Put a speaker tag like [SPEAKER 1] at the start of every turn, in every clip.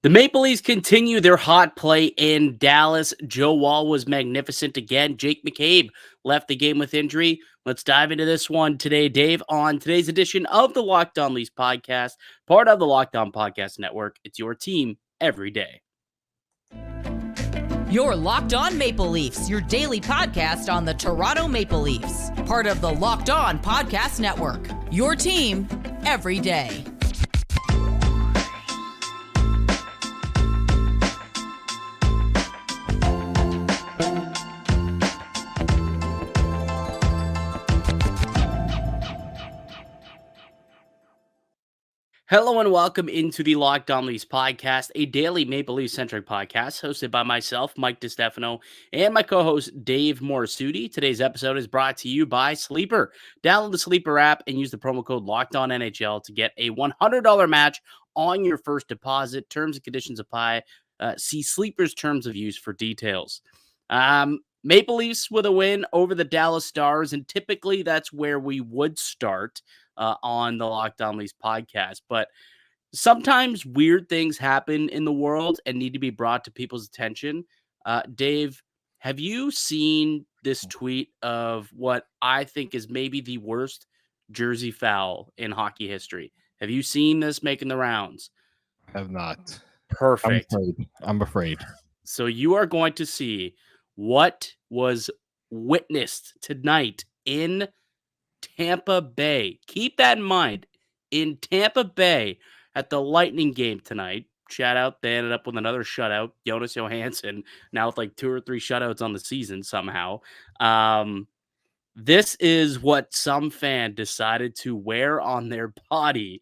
[SPEAKER 1] The Maple Leafs continue their hot play in Dallas. Joe Woll was magnificent again. Jake McCabe left the game with injury. Let's dive into this one today, Dave, on today's edition of the Locked On Leafs podcast, part of the Locked On Podcast Network. It's your team every day.
[SPEAKER 2] You're Locked On Maple Leafs, your daily podcast on the Toronto Maple Leafs, part of the Locked On Podcast Network, your team every day.
[SPEAKER 1] Hello and welcome into the Locked On Leafs podcast, a daily Maple Leaf-centric podcast hosted by myself, Mike DiStefano, and my co-host, Dave Morassutti. Today's episode is brought to you by Sleeper. Download the Sleeper app and use the promo code LOCKEDONNHL to get a $100 match on your first deposit. Terms and conditions apply. See Sleeper's terms of use for details. Maple Leafs with a win over the Dallas Stars, and typically that's where we would start on the Locked On Leafs podcast. But sometimes weird things happen in the world and need to be brought to people's attention. Dave, have you seen this tweet of what I think is maybe the worst jersey foul in hockey history? Have you seen this making the rounds?
[SPEAKER 3] I have not.
[SPEAKER 1] Perfect.
[SPEAKER 3] I'm afraid.
[SPEAKER 1] So you are going to see what was witnessed tonight in Tampa Bay. Keep that in mind. In Tampa Bay at the Lightning game tonight, shout out, they ended up with another shutout. Jonas Johansson now with like 2 or 3 shutouts on the season somehow. This is what some fan decided to wear on their body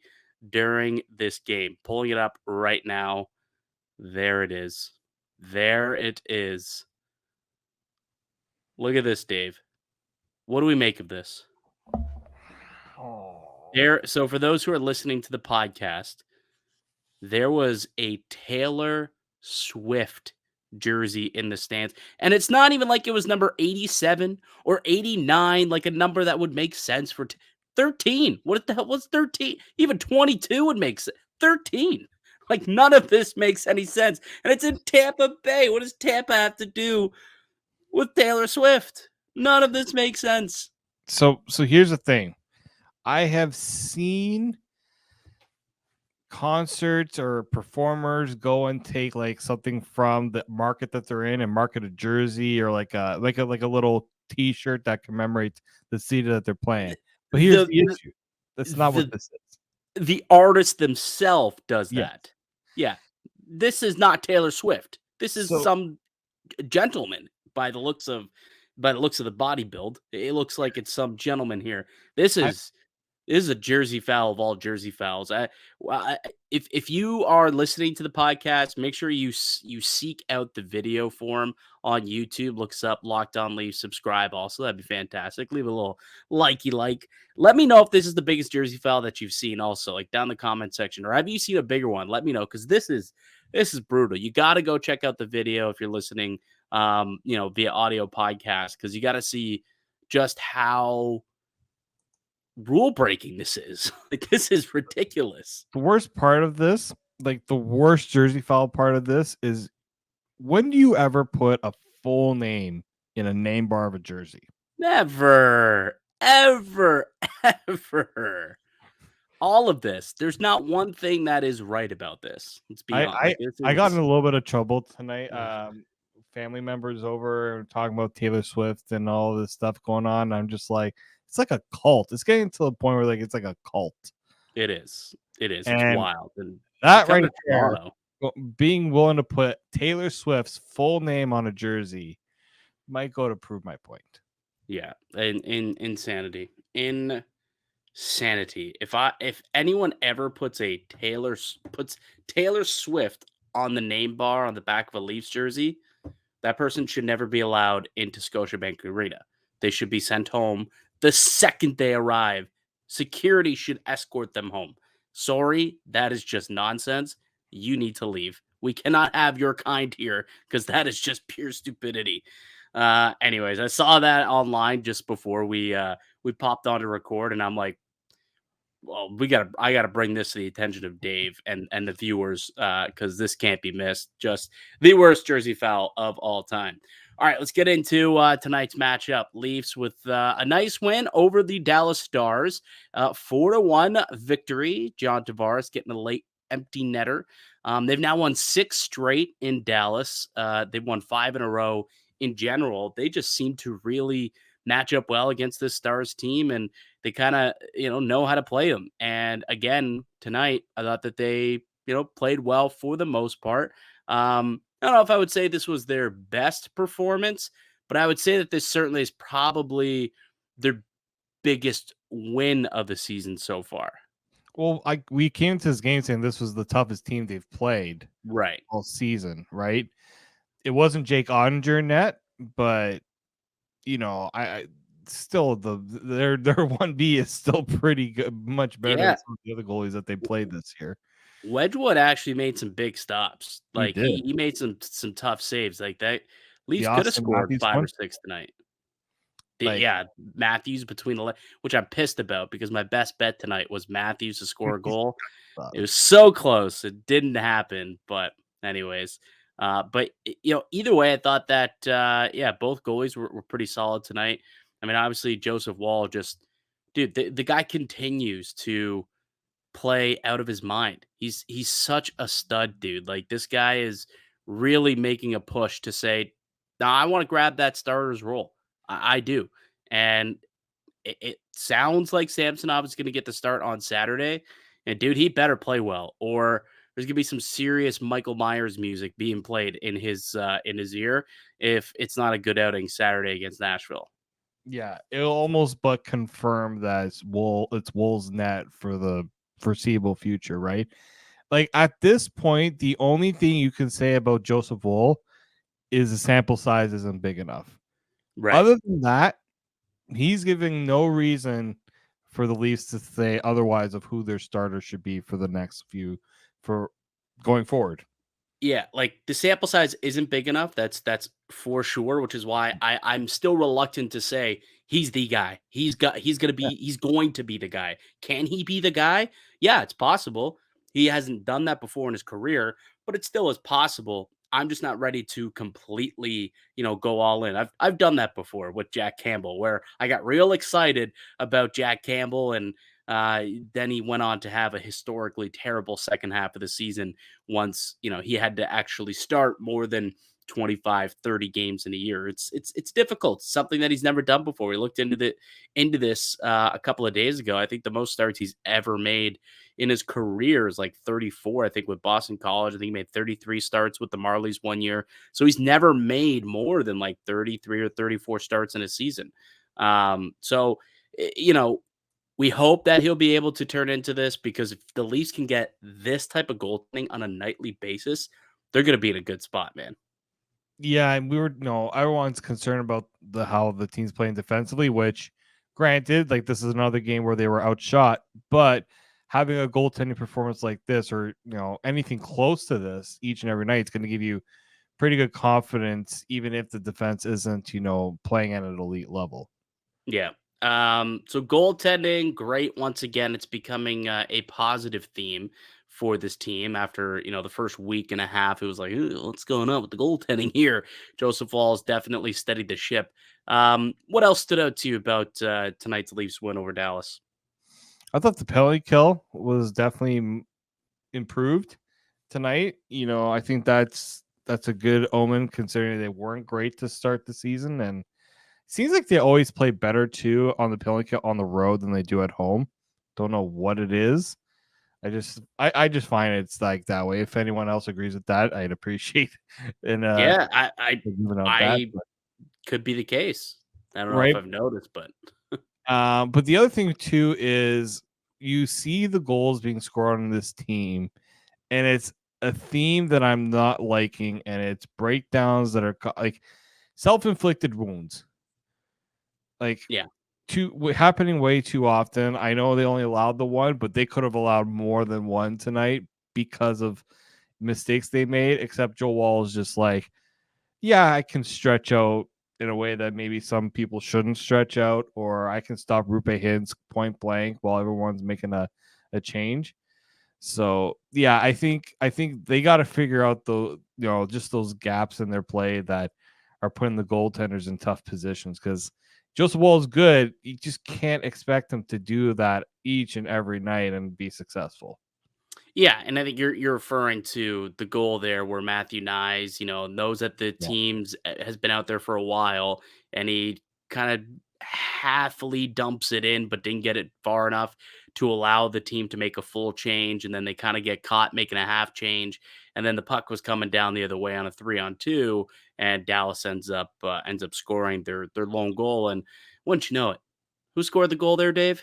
[SPEAKER 1] during this game. Pulling it up right now. There it is. There it is. Look at this, Dave. What do we make of this? So for those who are listening to the podcast, there was a Taylor Swift jersey in the stands. And it's not even like it was number 87 or 89, like a number that would make sense for 13. What the hell was 13? Even 22 would make sense. 13. Like none of this makes any sense. And it's in Tampa Bay. What does Tampa have to do with Taylor Swift? None of this makes sense.
[SPEAKER 3] So here's the thing. I have seen concerts or performers go and take like something from the market that they're in and market a jersey or like a little T-shirt that commemorates the city that they're playing. But here's the issue. That's not what this is.
[SPEAKER 1] The artist themselves does
[SPEAKER 3] Yes.
[SPEAKER 1] that. Yeah. This is not Taylor Swift. This is some gentleman by the looks of the body build. It looks like it's some gentleman here. This is a jersey foul of all jersey fouls. If you are listening to the podcast, make sure you seek out the video form on YouTube. Look us up, Locked On Leafs. Subscribe also. That'd be fantastic. Leave a little likey like. Let me know if this is the biggest jersey foul that you've seen also, like down in the comment section. Or have you seen a bigger one? Let me know, because this is brutal. You got to go check out the video if you're listening via audio podcast, because you got to see just how rule breaking this is. Like, this is ridiculous.
[SPEAKER 3] The worst part of this, like the worst jersey foul part of this, is when do you ever put a full name in a name bar of a jersey?
[SPEAKER 1] Never, ever, ever. All of this. There's not one thing that is right about this. Let's be honest.
[SPEAKER 3] I got in a little bit of trouble tonight. Family members over talking about Taylor Swift and all this stuff going on. I'm just like, it's like a cult. It's getting to the point where like it's like a cult.
[SPEAKER 1] It is. It's
[SPEAKER 3] and
[SPEAKER 1] wild. And
[SPEAKER 3] that right there, being willing to put Taylor Swift's full name on a jersey might go to prove my point.
[SPEAKER 1] Yeah, insanity. Insanity. If anyone ever puts Taylor Swift on the name bar on the back of a Leafs jersey, that person should never be allowed into Scotiabank Arena. They should be sent home the second they arrive. Security should escort them home. Sorry, that is just nonsense. You need to leave. We cannot have your kind here, because that is just pure stupidity. Anyways, I saw that online just before we popped on to record, and I'm like, well, I gotta bring this to the attention of Dave and the viewers, because this can't be missed. Just the worst jersey foul of all time. All right, let's get into tonight's matchup. Leafs with a nice win over the Dallas Stars, 4-1 victory. John Tavares getting a late empty netter. They've now won 6 straight in Dallas. They've won 5 in a row in general. They just seem to really match up well against this Stars team, and they kind of know how to play them. And again tonight, I thought that they played well for the most part. I don't know if I would say this was their best performance, but I would say that this certainly is probably their biggest win of the season so far.
[SPEAKER 3] Well, we came to this game saying this was the toughest team they've played
[SPEAKER 1] Right.
[SPEAKER 3] all season, right? It wasn't Jake Ottinger net, but I still their 1B is still pretty good, much better than some of the other goalies that they played this year.
[SPEAKER 1] Wedgwood actually made some big stops. Like
[SPEAKER 3] did.
[SPEAKER 1] he made some tough saves like that. Leafs could have
[SPEAKER 3] Austin
[SPEAKER 1] scored
[SPEAKER 3] Matthews
[SPEAKER 1] 5
[SPEAKER 3] one?
[SPEAKER 1] or 6 tonight.
[SPEAKER 3] Like-
[SPEAKER 1] Yeah, Matthews between the which I'm pissed about because my best bet tonight was Matthews to score a goal. It was so close. It didn't happen, but anyways. Either way, I thought that both goalies were pretty solid tonight. I mean, obviously Joseph Woll dude, the guy continues to play out of his mind. He's such a stud, dude. Like this guy is really making a push to say, "Now I want to grab that starter's role." I do, and it sounds like Samsonov is going to get the start on Saturday, and dude, he better play well, or there's gonna be some serious Michael Myers music being played in his ear if it's not a good outing Saturday against Nashville.
[SPEAKER 3] Yeah, it'll almost but confirm that it's Woll's net for the foreseeable future, right? Like at this point, the only thing you can say about Joseph Woll is the sample size isn't big enough.
[SPEAKER 1] Right.
[SPEAKER 3] Other than that, he's giving no reason for the Leafs to say otherwise of who their starter should be for the next few for going forward.
[SPEAKER 1] Yeah, like the sample size isn't big enough. That's for sure, which is why I'm still reluctant to say he's the guy. He's going to be the guy. Can he be the guy? Yeah, it's possible. He hasn't done that before in his career, but it still is possible. I'm just not ready to completely, go all in. I've done that before with Jack Campbell, where I got real excited about Jack Campbell, and then he went on to have a historically terrible second half of the season once, he had to actually start more than 25, 30 games in a year. It's difficult. It's something that he's never done before. We looked into this a couple of days ago. I think the most starts he's ever made in his career is like 34. I think with Boston College, I think he made 33 starts with the Marlies one year. So he's never made more than like 33 or 34 starts in a season. We hope that he'll be able to turn into this, because if the Leafs can get this type of goaltending on a nightly basis, they're going to be in a good spot, man.
[SPEAKER 3] Yeah, and everyone's concerned about how the team's playing defensively, which granted, like this is another game where they were outshot, but having a goaltending performance like this, or anything close to this each and every night, it's going to give you pretty good confidence, even if the defense isn't, playing at an elite level.
[SPEAKER 1] Yeah. So goaltending, great. Once again, it's becoming a positive theme for this team after, the first week and a half. It was like, what's going on with the goaltending here? Joseph Woll has definitely steadied the ship. What else stood out to you about tonight's Leafs win over Dallas?
[SPEAKER 3] I thought the penalty kill was definitely improved tonight. I think that's a good omen considering they weren't great to start the season, and seems like they always play better too on the penalty kill on the road than they do at home. Don't know what it is. I just find it's like that way. If anyone else agrees with that, I'd appreciate. And
[SPEAKER 1] I could be the case. I don't know if I've noticed, but
[SPEAKER 3] but the other thing too is you see the goals being scored on this team, and it's a theme that I'm not liking, and it's breakdowns that are like self-inflicted wounds. Like,
[SPEAKER 1] yeah,
[SPEAKER 3] happening way too often. I know they only allowed the one, but they could have allowed more than one tonight because of mistakes they made. Except Joe Woll is just like, yeah, I can stretch out in a way that maybe some people shouldn't stretch out, or I can stop Rupe Hintz point blank while everyone's making a change. So yeah, I think they got to figure out just those gaps in their play that are putting the goaltenders in tough positions, because Joseph Woll is good. You just can't expect him to do that each and every night and be successful.
[SPEAKER 1] Yeah, and I think you're referring to the goal there where Matthew Nyes, knows that the
[SPEAKER 3] Yeah.
[SPEAKER 1] team's has been out there for a while, and he kind of halfly dumps it in, but didn't get it far enough to allow the team to make a full change, and then they kind of get caught making a half change, and then the puck was coming down the other way on a 3-on-2, and Dallas ends up scoring their lone goal, and once you know it, who scored the goal there, Dave?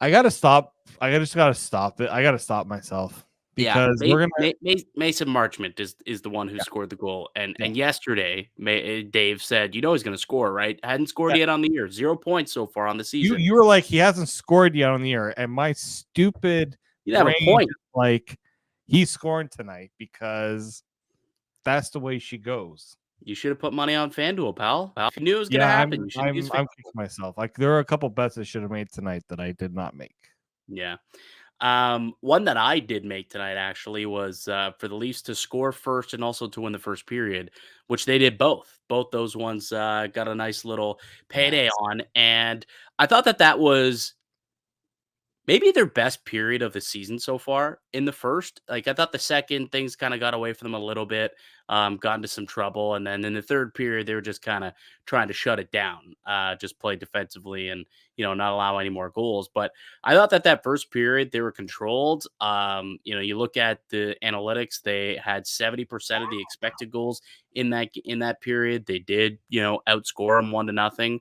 [SPEAKER 3] I gotta stop. I just gotta stop it. I gotta stop myself,
[SPEAKER 1] Yeah,
[SPEAKER 3] because we're gonna.
[SPEAKER 1] Mason Marchment is the one who
[SPEAKER 3] Yeah,
[SPEAKER 1] scored the goal, and
[SPEAKER 3] yeah,
[SPEAKER 1] yesterday, Dave said, he's gonna score, right? Hadn't scored
[SPEAKER 3] yeah.
[SPEAKER 1] yet on the year, 0 points so far on the season.
[SPEAKER 3] You were like, he hasn't scored yet on the year, and my stupid
[SPEAKER 1] You'd have a
[SPEAKER 3] brain
[SPEAKER 1] point.
[SPEAKER 3] is like, he's scoring tonight because that's the way she goes.
[SPEAKER 1] You should have put money on FanDuel, pal. If you knew it was gonna
[SPEAKER 3] Yeah,
[SPEAKER 1] happen, you should have used
[SPEAKER 3] I'm
[SPEAKER 1] FanDuel.
[SPEAKER 3] kicking myself. Like, there are a couple bets I should have made tonight that I did not make.
[SPEAKER 1] Yeah. One that I did make tonight actually was for the Leafs to score first and also to win the first period, which they did both. Both those ones got a nice little payday
[SPEAKER 3] Nice.
[SPEAKER 1] on, and I thought that was maybe their best period of the season so far in the first. Like, I thought the second, things kind of got away from them a little bit, got into some trouble. And then in the third period, they were just kind of trying to shut it down, just play defensively and, not allow any more goals. But I thought that first period, they were controlled. You look at the analytics, they had 70% of the expected goals in that period. They did, outscore them 1-0.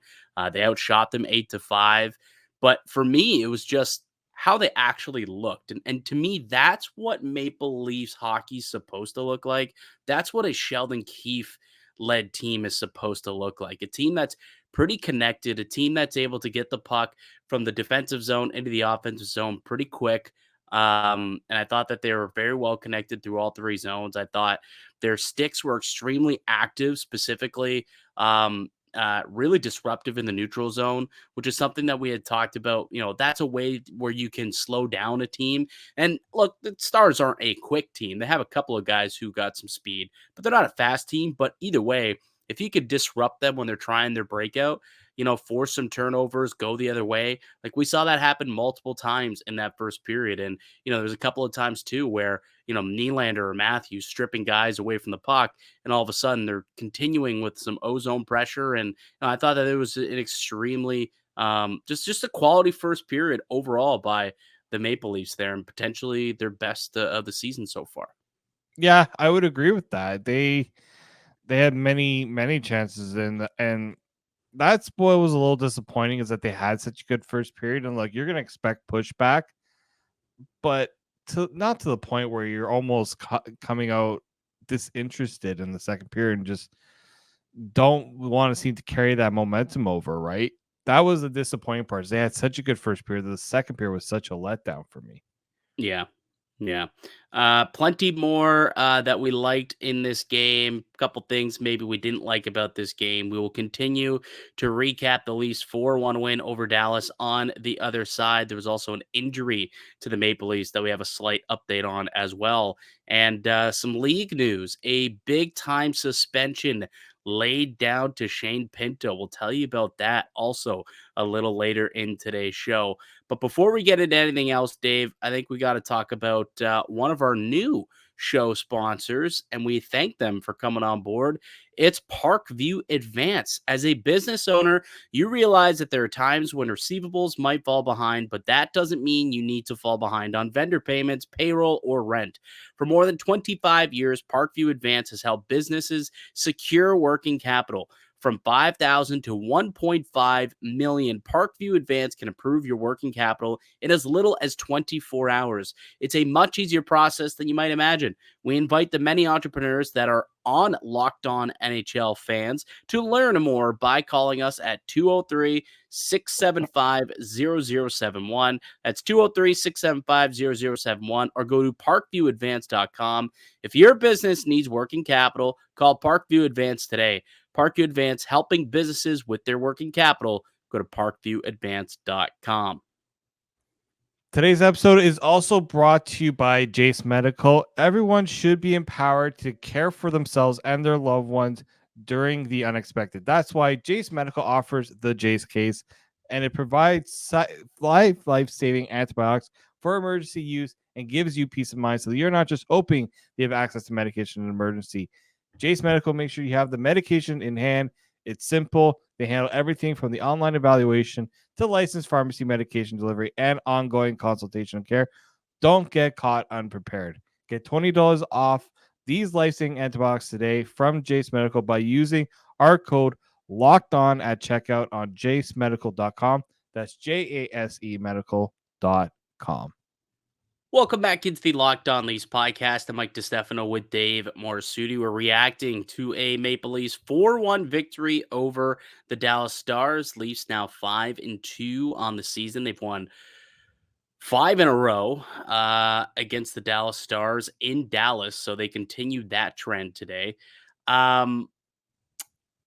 [SPEAKER 1] They outshot them 8-5. But for me, it was just how they actually looked. And to me, that's what Maple Leafs hockey is supposed to look like. That's what a Sheldon Keefe led team is supposed to look like. A team that's pretty connected, a team that's able to get the puck from the defensive zone into the offensive zone pretty quick. And I thought that they were very well connected through all three zones. I thought their sticks were extremely active, specifically really disruptive in the neutral zone, which is something that we had talked about. That's a way where you can slow down a team. And look, the Stars aren't a quick team. They have a couple of guys who got some speed, but they're not a fast team. But either way, if you could disrupt them when they're trying their breakout, force some turnovers, go the other way. Like, we saw that happen multiple times in that first period. And, there's a couple of times too where, Nylander or Matthews stripping guys away from the puck, and all of a sudden they're continuing with some ozone pressure. And I thought that it was an extremely just a quality first period overall by the Maple Leafs there, and potentially their best of the season so far.
[SPEAKER 3] Yeah, I would agree with that. They had many chances, and that's what was a little disappointing, is that they had such a good first period, and like, you're gonna expect pushback, but not to the point where you're almost coming out disinterested in the second period and just don't want to seem to carry that momentum over, right? That was the disappointing part. Is they had such a good first period. The second period was such a letdown for me.
[SPEAKER 1] Yeah. Yeah. Plenty more that we liked in this game. A couple things maybe we didn't like about this game. We will continue to recap the Leafs 4-1 win over Dallas on the other side. There was also an injury to the Maple Leafs that we have a slight update on as well. And some league news, a big time suspension laid down to Shane Pinto. We'll tell you about that also a little later in today's show. But before we get into anything else, Dave, I think we got to talk about one of our new show sponsors, and we thank them for coming on board. It's Parkview Advance. As a business owner, you realize that there are times when receivables might fall behind, but that doesn't mean you need to fall behind on vendor payments, payroll, or rent. For more than 25 years, Parkview Advance has helped businesses secure working capital. From $5,000 to $1.5 million, Parkview Advance can improve your working capital in as little as 24 hours. It's a much easier process than you might imagine. We invite the many entrepreneurs that are on Locked On NHL Fans to learn more by calling us at 203-675-0071. That's 203-675-0071, or go to parkviewadvance.com. If your business needs working capital, call Parkview Advance today. Parkview Advance, helping businesses with their working capital. Go to parkviewadvance.com.
[SPEAKER 3] Today's episode is also brought to you by Jace Medical. Everyone should be empowered to care for themselves and their loved ones during the unexpected. That's why Jace Medical offers the Jace case, and it provides life-saving antibiotics for emergency use and gives you peace of mind so that you're not just hoping you have access to medication in an emergency. Jace Medical makes sure you have the medication in hand. It's simple. They handle everything from the online evaluation to licensed pharmacy medication delivery and ongoing consultation and care. Don't get caught unprepared. Get $20 off these life-saving antibiotics today from Jace Medical by using our code Locked On at checkout on jacemedical.com. That's JASE medical.com.
[SPEAKER 1] Welcome back into the Locked On Leafs podcast. I'm Mike DiStefano with Dave Morassutti. We're reacting to a Maple Leafs 4-1 victory over the Dallas Stars. Leafs now 5-2 on the season. They've won 5 in a row against the Dallas Stars in Dallas, so they continued that trend today.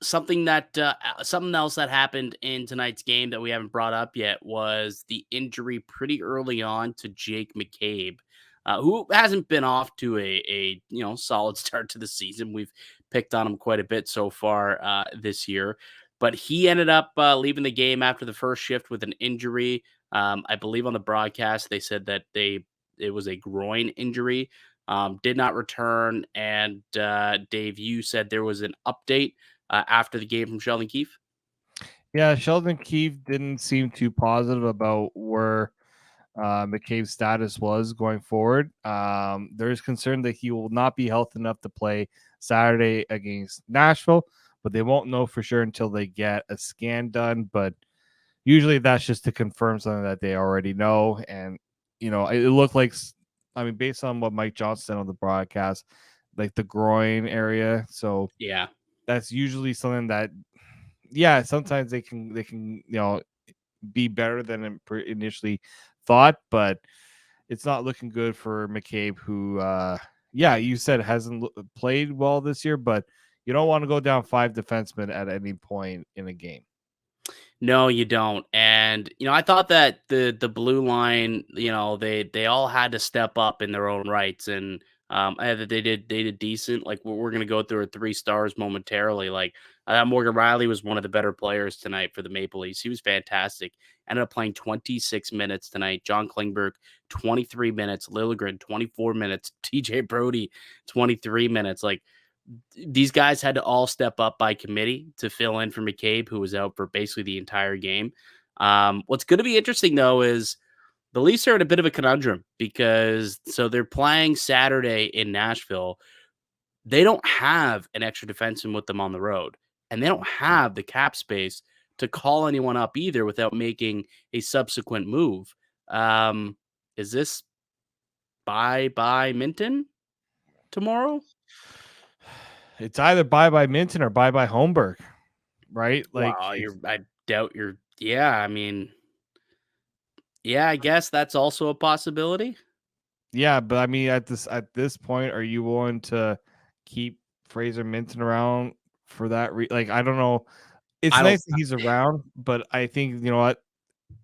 [SPEAKER 1] Something else that happened in tonight's game that we haven't brought up yet was the injury pretty early on to Jake McCabe, who hasn't been off to a solid start to the season. We've picked on him quite a bit so far this year, but he ended up leaving the game after the first shift with an injury. I believe on the broadcast they said that it was a groin injury. Did not return, and Dave, you said there was an update after the game from Sheldon Keefe?
[SPEAKER 3] Yeah, Sheldon Keefe didn't seem too positive about where McCabe's status was going forward. There is concern that he will not be healthy enough to play Saturday against Nashville, but they won't know for sure until they get a scan done. But usually that's just to confirm something that they already know. And, it looked like, based on what Mike Johnson said on the broadcast, like the groin area. So,
[SPEAKER 1] yeah.
[SPEAKER 3] That's usually something that, sometimes they can be better than initially thought, but it's not looking good for McCabe, who, you said hasn't played well this year, but you don't want to go down 5 defensemen at any point in a game.
[SPEAKER 1] No, you don't. And, I thought that the blue line, they all had to step up in their own rights, and they did decent. Like, we're going to go through our 3 stars momentarily. Like, I thought Morgan Rielly was one of the better players tonight for the Maple Leafs. He was fantastic. Ended up playing 26 minutes tonight. John Klingberg, 23 minutes. Liljegren, 24 minutes. TJ Brody, 23 minutes. Like, these guys had to all step up by committee to fill in for McCabe, who was out for basically the entire game. What's going to be interesting, though, is the Leafs are in a bit of a conundrum because they're playing Saturday in Nashville. They don't have an extra defenseman with them on the road, and they don't have the cap space to call anyone up either without making a subsequent move. Is this bye Minten tomorrow?
[SPEAKER 3] It's either bye Minten or bye Holmberg, right? Like,
[SPEAKER 1] wow, I doubt you're. Yeah, I guess that's also a possibility.
[SPEAKER 3] Yeah, but at this point, are you willing to keep Fraser Minten around for that? I don't know. It's nice that he's around, but I think, you know what,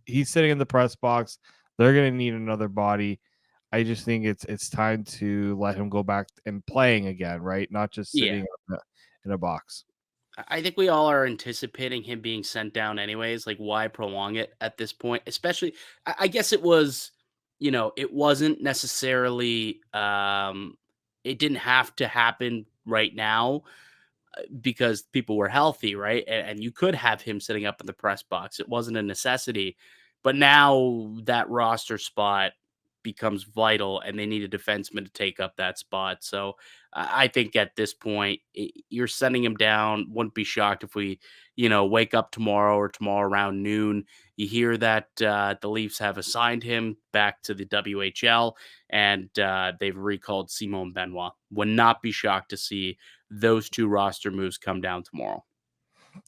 [SPEAKER 3] he's sitting in the press box. They're gonna need another body. I just think it's time to let him go back and playing again, right? Not just sitting in a box.
[SPEAKER 1] I think we all are anticipating him being sent down anyways. Like, why prolong it at this point? Especially, I guess it was, it wasn't necessarily, it didn't have to happen right now because people were healthy, right? And you could have him sitting up in the press box. It wasn't a necessity. But now that roster spot becomes vital, and they need a defenseman to take up that spot. So I think at this point, you're sending him down. Wouldn't be shocked if we, wake up tomorrow or tomorrow around noon. You hear that the Leafs have assigned him back to the WHL, and they've recalled Simon Benoit. Would not be shocked to see those two roster moves come down tomorrow.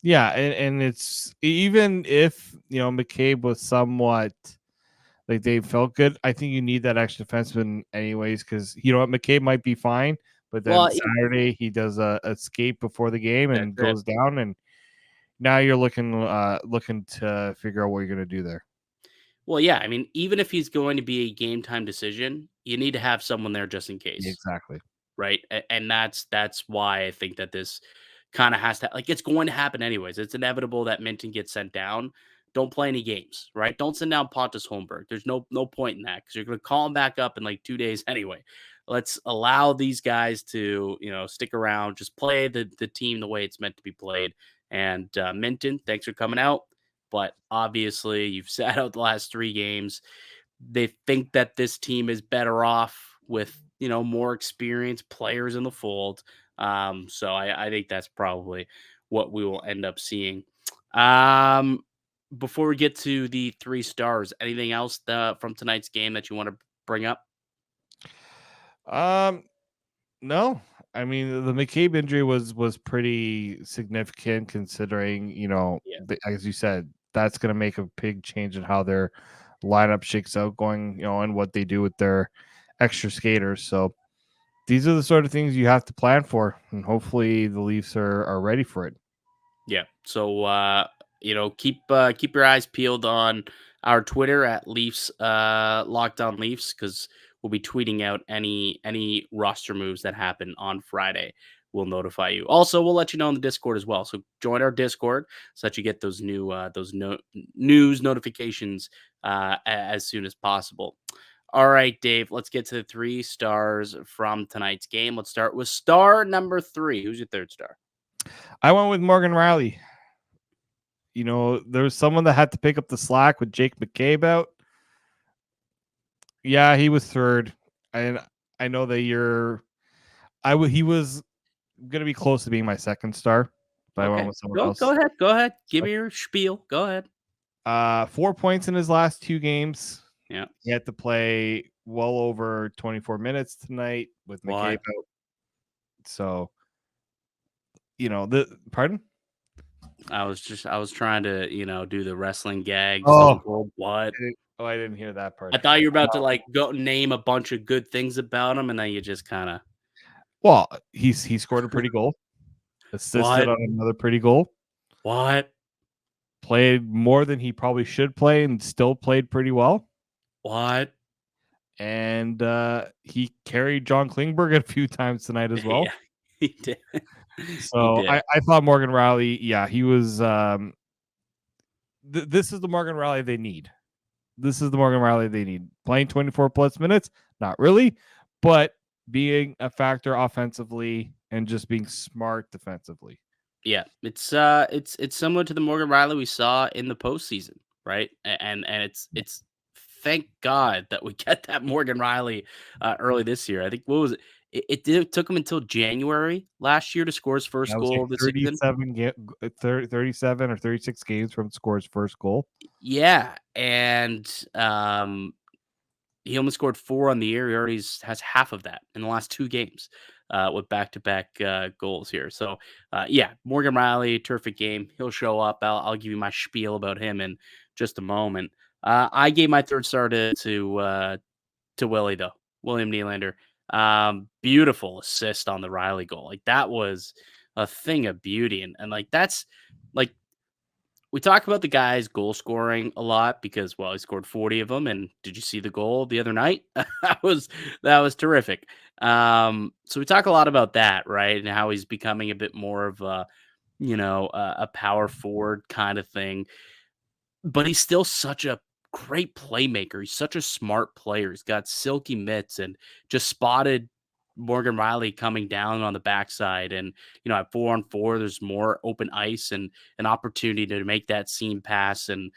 [SPEAKER 3] Yeah, and it's even if McCabe was somewhat like they felt good. I think you need that extra defenseman anyways, because McCabe might be fine, but then
[SPEAKER 1] Well,
[SPEAKER 3] Saturday he does a escape before the game and
[SPEAKER 1] that's it.
[SPEAKER 3] goes down, and now you're looking to figure out what you're gonna do there.
[SPEAKER 1] Well, yeah, I mean, even if he's going to be a game time decision, you need to have someone there just in case.
[SPEAKER 3] Exactly.
[SPEAKER 1] Right? And that's why I think that this kind of has to, like, it's going to happen anyways. It's inevitable that Minten gets sent down. Don't play any games, right? Don't send down Pontus Holmberg. There's no point in that because you're going to call him back up in like 2 days anyway. Let's allow these guys to, stick around, just play the team the way it's meant to be played. And Minten, thanks for coming out. But obviously, you've sat out the last 3 games. They think that this team is better off with, more experienced players in the fold. So I think that's probably what we will end up seeing. Before we get to the 3 stars, anything else from tonight's game that you want to bring up?
[SPEAKER 3] No. I mean, the McCabe injury was pretty significant considering, as you said, that's going to make a big change in how their lineup shakes out going, and what they do with their extra skaters. So these are the sort of things you have to plan for, and hopefully the Leafs are ready for it.
[SPEAKER 1] Yeah. So keep your eyes peeled on our Twitter at Leafs Locked On Leafs, because we'll be tweeting out any roster moves that happen on Friday. We'll notify you. Also, we'll let you know in the Discord as well. So join our Discord so that you get those new news notifications as soon as possible. All right, Dave, let's get to the 3 stars from tonight's game. Let's start with star number 3. Who's your third star?
[SPEAKER 3] I went with Morgan Rielly. There was someone that had to pick up the slack with Jake McCabe out. Yeah, he was third. And I know that he was going to be close to being my second star, but I went with someone else.
[SPEAKER 1] Go ahead. Give me your spiel. Go ahead.
[SPEAKER 3] 4 points in his last 2 games.
[SPEAKER 1] Yeah.
[SPEAKER 3] He had to play well over 24 minutes tonight with McCabe out. So, pardon?
[SPEAKER 1] I was trying to, do the wrestling gag.
[SPEAKER 3] Oh,
[SPEAKER 1] what?
[SPEAKER 3] I didn't hear that part.
[SPEAKER 1] I thought you were about to go name a bunch of good things about him, and then you just kind of.
[SPEAKER 3] Well, he scored a pretty goal, assisted on another pretty goal.
[SPEAKER 1] What?
[SPEAKER 3] Played more than he probably should play, and still played pretty well.
[SPEAKER 1] What?
[SPEAKER 3] And he carried John Klingberg a few times tonight as well.
[SPEAKER 1] Yeah, he did.
[SPEAKER 3] So I thought Morgan Rielly, he was. This is the Morgan Rielly they need. Playing 24 plus minutes, not really, but being a factor offensively and just being smart defensively.
[SPEAKER 1] Yeah, it's similar to the Morgan Rielly we saw in the postseason, right? And it's thank God that we get that Morgan Rielly early this year. I think what was it? It took him until January last year to score his first goal of the season.
[SPEAKER 3] 37 or 36 games from score his first goal.
[SPEAKER 1] Yeah, and he only scored 4 on the year. He already has half of that in the last 2 games with back-to-back goals here. So, Morgan Rielly, terrific game. He'll show up. I'll give you my spiel about him in just a moment. I gave my third star to Willie, though. William Nylander. Beautiful assist on the Rielly goal. Like, that was a thing of beauty. And like, that's like, we talk about the guy's goal scoring a lot because, well, he scored 40 of them. And did you see the goal the other night? that was terrific. So we talk a lot about that, right? And how he's becoming a bit more of a power forward kind of thing. But he's still such a great playmaker. He's such a smart player. He's got silky mitts and just spotted Morgan Rielly coming down on the backside, and at 4-on-4, there's more open ice and an opportunity to make that seam pass and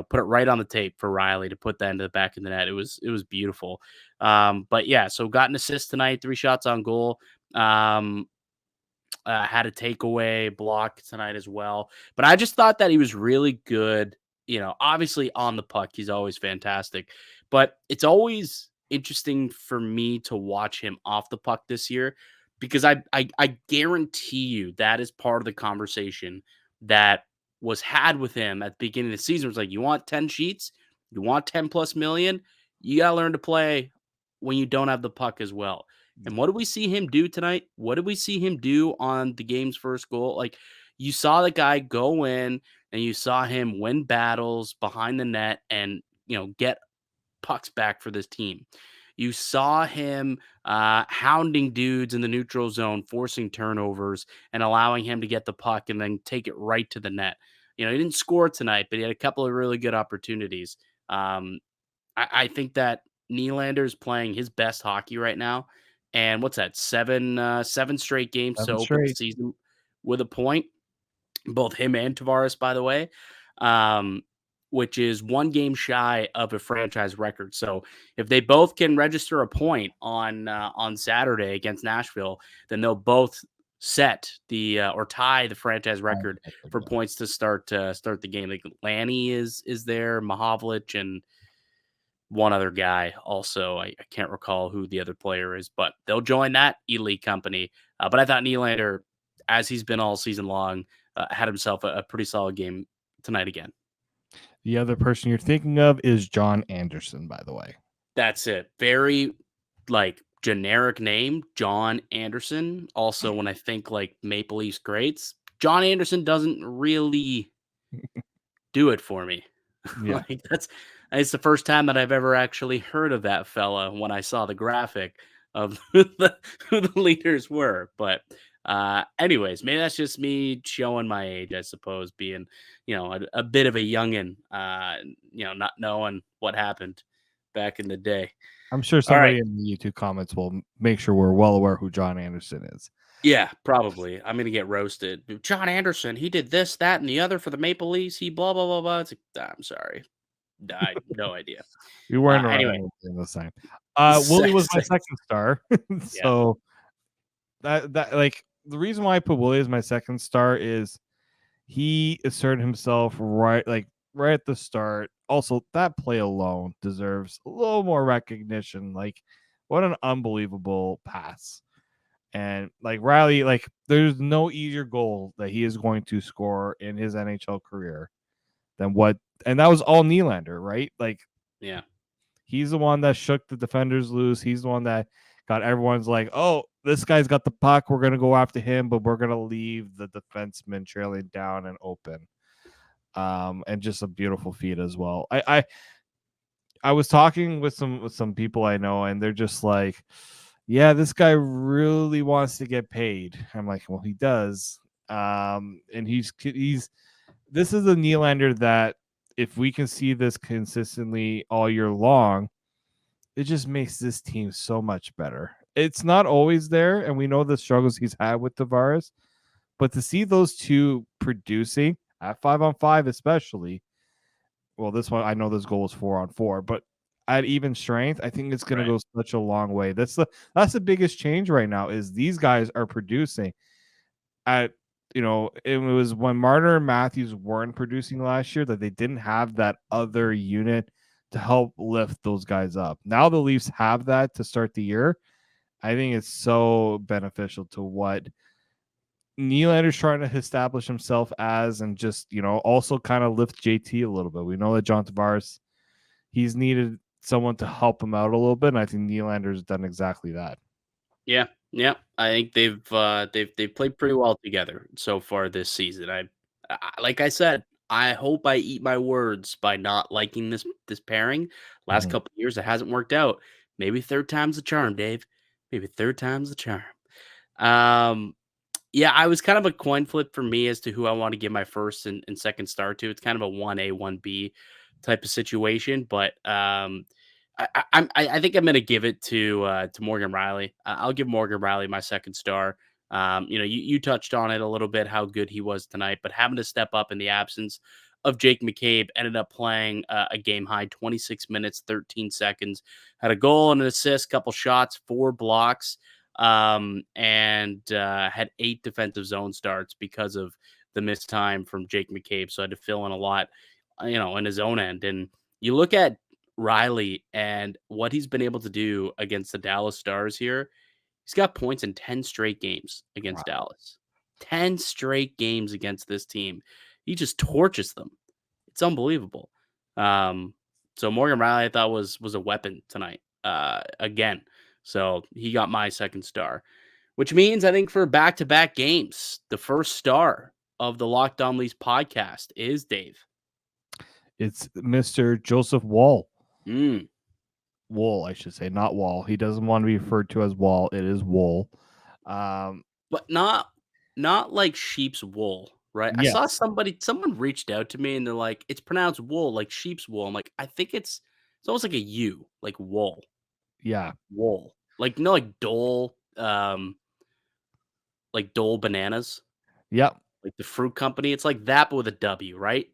[SPEAKER 1] put it right on the tape for Rielly to put that into the back of the net. It was beautiful. But yeah, so got an assist tonight, 3 shots on goal. Had a takeaway block tonight as well. But I just thought that he was really good. Obviously on the puck, he's always fantastic. But it's always interesting for me to watch him off the puck this year because I guarantee you that is part of the conversation that was had with him at the beginning of the season. It was like, you want 10 sheets, you want 10 plus million, you gotta learn to play when you don't have the puck as well. And what did we see him do tonight? What did we see him do on the game's first goal? Like, you saw the guy go in and you saw him win battles behind the net and, get pucks back for this team. You saw him hounding dudes in the neutral zone, forcing turnovers and allowing him to get the puck and then take it right to the net. He didn't score tonight, but he had a couple of really good opportunities. I think that Nylander is playing his best hockey right now. And what's that? Seven straight games to
[SPEAKER 3] 7
[SPEAKER 1] open the
[SPEAKER 3] straight.
[SPEAKER 1] season with a point. Both him and Tavares, by the way, um, which is 1 game shy of a franchise record. So if they both can register a point on Saturday against Nashville, then they'll both set the or tie the franchise record for
[SPEAKER 3] Yeah.
[SPEAKER 1] points to start the game. Like Lanny is there, Mahovlich, and one other guy also. I can't recall who the other player is, but they'll join that elite company. But I thought Nylander, as he's been all season long, had himself a pretty solid game tonight again.
[SPEAKER 3] The other person you're thinking of is John Anderson, by the way.
[SPEAKER 1] That's it. Very generic name, John Anderson. Also, when I think Maple Leafs greats, John Anderson doesn't really do it for me.
[SPEAKER 3] Yeah.
[SPEAKER 1] It's the first time that I've ever actually heard of that fella when I saw the graphic of who the leaders were. But anyways, maybe that's just me showing my age, I suppose, being a bit of a youngin, not knowing what happened back in the day.
[SPEAKER 3] I'm sure
[SPEAKER 1] All right.
[SPEAKER 3] somebody in the YouTube comments will make sure we're well aware who John Anderson is.
[SPEAKER 1] Yeah, probably. I'm gonna get roasted. John Anderson, he did this, that, and the other for the Maple Leafs. He blah blah blah blah. It's like, I'm sorry. I no idea.
[SPEAKER 3] We weren't around
[SPEAKER 1] Anyway,
[SPEAKER 3] in this time. Willie was my second star. So that the reason why I put Willie as my second star is he asserted himself right at the start. Also, that play alone deserves a little more recognition. Like, what an unbelievable pass. And Rielly, there's no easier goal that he is going to score in his NHL career than what, and that was all Nylander, right?
[SPEAKER 1] Yeah.
[SPEAKER 3] He's the one that shook the defenders loose. He's the one that got everyone's like, oh, this guy's got the puck. We're going to go after him, but we're going to leave the defenseman trailing down and open. And just a beautiful feat as well. I was talking with some people I know, and they're just like, yeah, this guy really wants to get paid. I'm like, well, he does. And he's this is a Nylander that if we can see this consistently all year long, it just makes this team so much better. It's not always there, and we know the struggles he's had with Tavares, but to see those two producing at 5-on-5, especially, well, this one, I know this goal is 4-on-4, but at even strength, I think it's going to go such a long way. That's the biggest change right now is these guys are producing at, it was when Marner and Matthews weren't producing last year that they didn't have that other unit to help lift those guys up. Now the Leafs have that to start the year. I think it's so beneficial to what Nylander's trying to establish himself as, and just, also kind of lift JT a little bit. We know that John Tavares, he's needed someone to help him out a little bit, and I think Nylander's done exactly that.
[SPEAKER 1] Yeah. I think they've played pretty well together so far this season. I like I said, I hope I eat my words by not liking this pairing. Last couple of years, it hasn't worked out. Maybe third time's the charm, Dave. Maybe third time's the charm. Yeah, I was kind of a coin flip for me as to who I want to give my first and second star to. It's kind of a 1A, 1B type of situation, but I think I'm gonna give it to Morgan Rielly. I'll give Morgan Rielly my second star. You touched on it a little bit how good he was tonight, but having to step up in the absence of Jake McCabe, ended up playing a game high 26 minutes 13 seconds, had a goal and an assist, couple shots, 4 blocks, and had 8 defensive zone starts because of the missed time from Jake McCabe. So I had to fill in a lot, in his own end. And you look at Rielly and what he's been able to do against the Dallas Stars here. He's got points in 10 straight games against
[SPEAKER 3] Wow.
[SPEAKER 1] Dallas. 10 straight games against this team. He just torches them. It's unbelievable. So Morgan Rielly I thought was a weapon tonight. Again. So he got my second star. Which means I think for back-to-back games, the first star of the Locked On Leafs podcast is Dave.
[SPEAKER 3] It's Mr. Joseph Woll.
[SPEAKER 1] Mm.
[SPEAKER 3] Woll, I should say, not Wall. He doesn't want to be referred to as Wall. It is Woll.
[SPEAKER 1] But not like sheep's wool, right? I saw
[SPEAKER 3] Yes.
[SPEAKER 1] someone reached out to me and they're like, it's pronounced wool, like sheep's wool. I'm like, I think it's almost like a U, like wool,
[SPEAKER 3] Yeah.
[SPEAKER 1] wool. Like like Dole bananas,
[SPEAKER 3] Yep.
[SPEAKER 1] like the fruit company. It's like that, but with a W, right?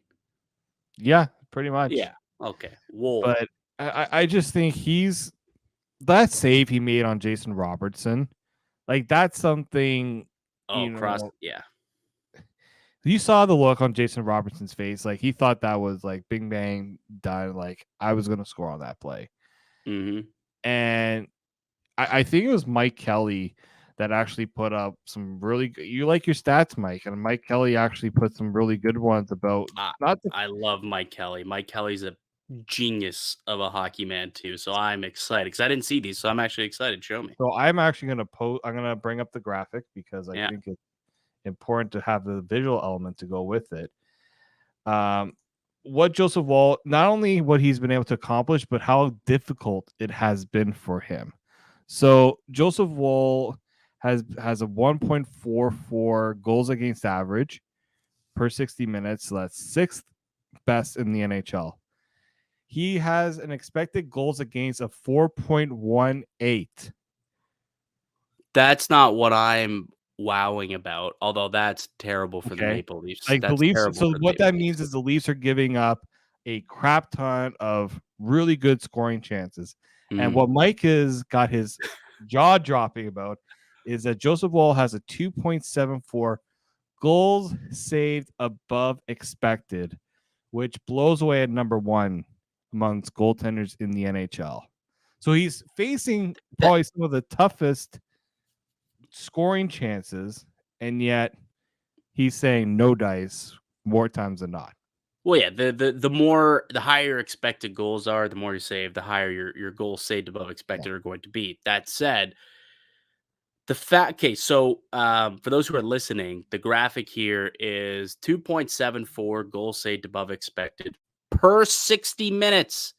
[SPEAKER 3] Yeah, pretty much.
[SPEAKER 1] Yeah. Okay. Wool.
[SPEAKER 3] But I just think that save he made on Jason Robertson, like that's something.
[SPEAKER 1] Oh, yeah.
[SPEAKER 3] You saw the look on Jason Robertson's face, like he thought that was like bing bang done. Like I was gonna score on that play,
[SPEAKER 1] Mm-hmm.
[SPEAKER 3] and I think it was Mike Kelly that actually put up some really good. You like your stats, Mike, and Mike Kelly actually put some really good ones about
[SPEAKER 1] I love Mike Kelly. Mike Kelly's a genius of a hockey man too. So I'm excited because I didn't see these. So I'm actually excited. Show me.
[SPEAKER 3] So I'm actually gonna I'm gonna bring up the graphic because I
[SPEAKER 1] Yeah.
[SPEAKER 3] think it's important to have the visual element to go with it. What Joseph Woll, not only what he's been able to accomplish, but how difficult it has been for him. So Joseph Woll has a 1.44 goals against average per 60 minutes. So that's sixth best in the NHL. He has an expected goals against of 4.18.
[SPEAKER 1] That's not what I'm wowing about, although that's terrible for the
[SPEAKER 3] Okay.
[SPEAKER 1] Maple Leafs.
[SPEAKER 3] Like the
[SPEAKER 1] That's
[SPEAKER 3] Leafs.
[SPEAKER 1] terrible
[SPEAKER 3] So
[SPEAKER 1] for the
[SPEAKER 3] what
[SPEAKER 1] Maple
[SPEAKER 3] that
[SPEAKER 1] Leafs.
[SPEAKER 3] means is the Leafs are giving up a crap ton of really good scoring chances. And
[SPEAKER 1] Mhm.
[SPEAKER 3] what Mike has got his jaw dropping about is that Joseph Woll has a 2.74 goals saved above expected, which blows away at number one amongst goaltenders in the NHL. So he's facing probably some of the toughest scoring chances, and yet he's saying no dice more times than not.
[SPEAKER 1] Well, yeah, the higher expected goals are, the more you save, the higher your goals saved above expected are going to be. That said, so for those who are listening, the graphic here is 2.74 goals saved above expected per 60 minutes.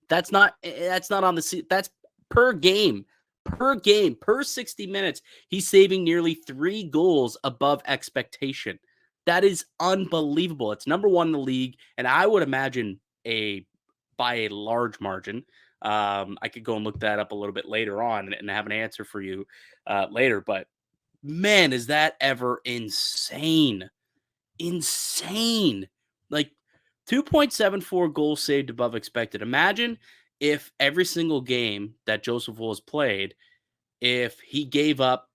[SPEAKER 1] That's not on that's per game. Per 60 minutes, he's saving nearly 3 goals above expectation. That is unbelievable. It's number 1 in the league, and I would imagine by a large margin. I could go and look that up a little bit later on and have an answer for you later. But man, is that ever insane? Insane. Like 2.74 goals saved above expected. Imagine if every single game that Joseph Woll has played, if he gave up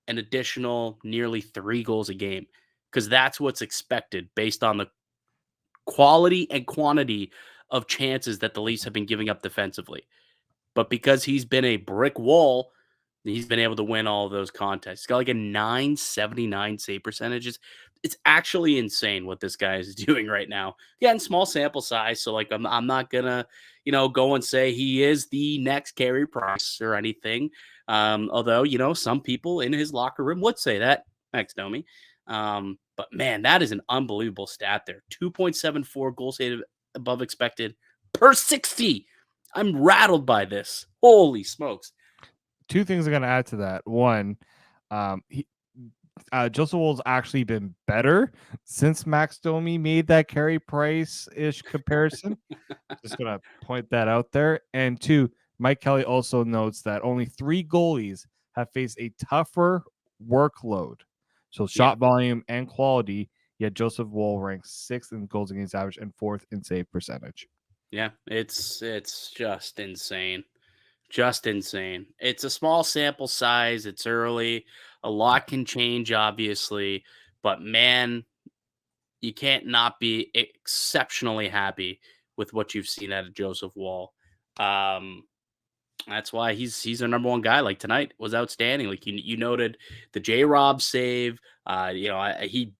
[SPEAKER 1] an additional nearly 3 goals a game, because that's what's expected based on the quality and quantity of chances that the Leafs have been giving up defensively. But because he's been a brick wall, he's been able to win all of those contests. He's got like a 979 save percentages. It's actually insane what this guy is doing right now. Yeah, in small sample size. So like I'm not gonna, go and say he is the next Carey Price or anything. Although, some people in his locker room would say that. Max Domi. But man, that is an unbelievable stat there. 2.74 goals saved above expected per 60. I'm rattled by this. Holy smokes.
[SPEAKER 3] Two things I'm going to add to that. One, Joseph Woll's actually been better since Max Domi made that Carey Price-ish comparison. Just gonna point that out there. And two, Mike Kelly also notes that only 3 goalies have faced a tougher workload, so shot volume and quality. Yet Joseph Woll ranks 6th in goals against average and 4th in save percentage.
[SPEAKER 1] Yeah, it's just insane. Just insane. It's a small sample size. It's early. A lot can change, obviously, but man, you can't not be exceptionally happy with what you've seen out of Joseph Woll. Um, that's why he's our number one guy. Like tonight was outstanding. Like you noted the J Rob save. He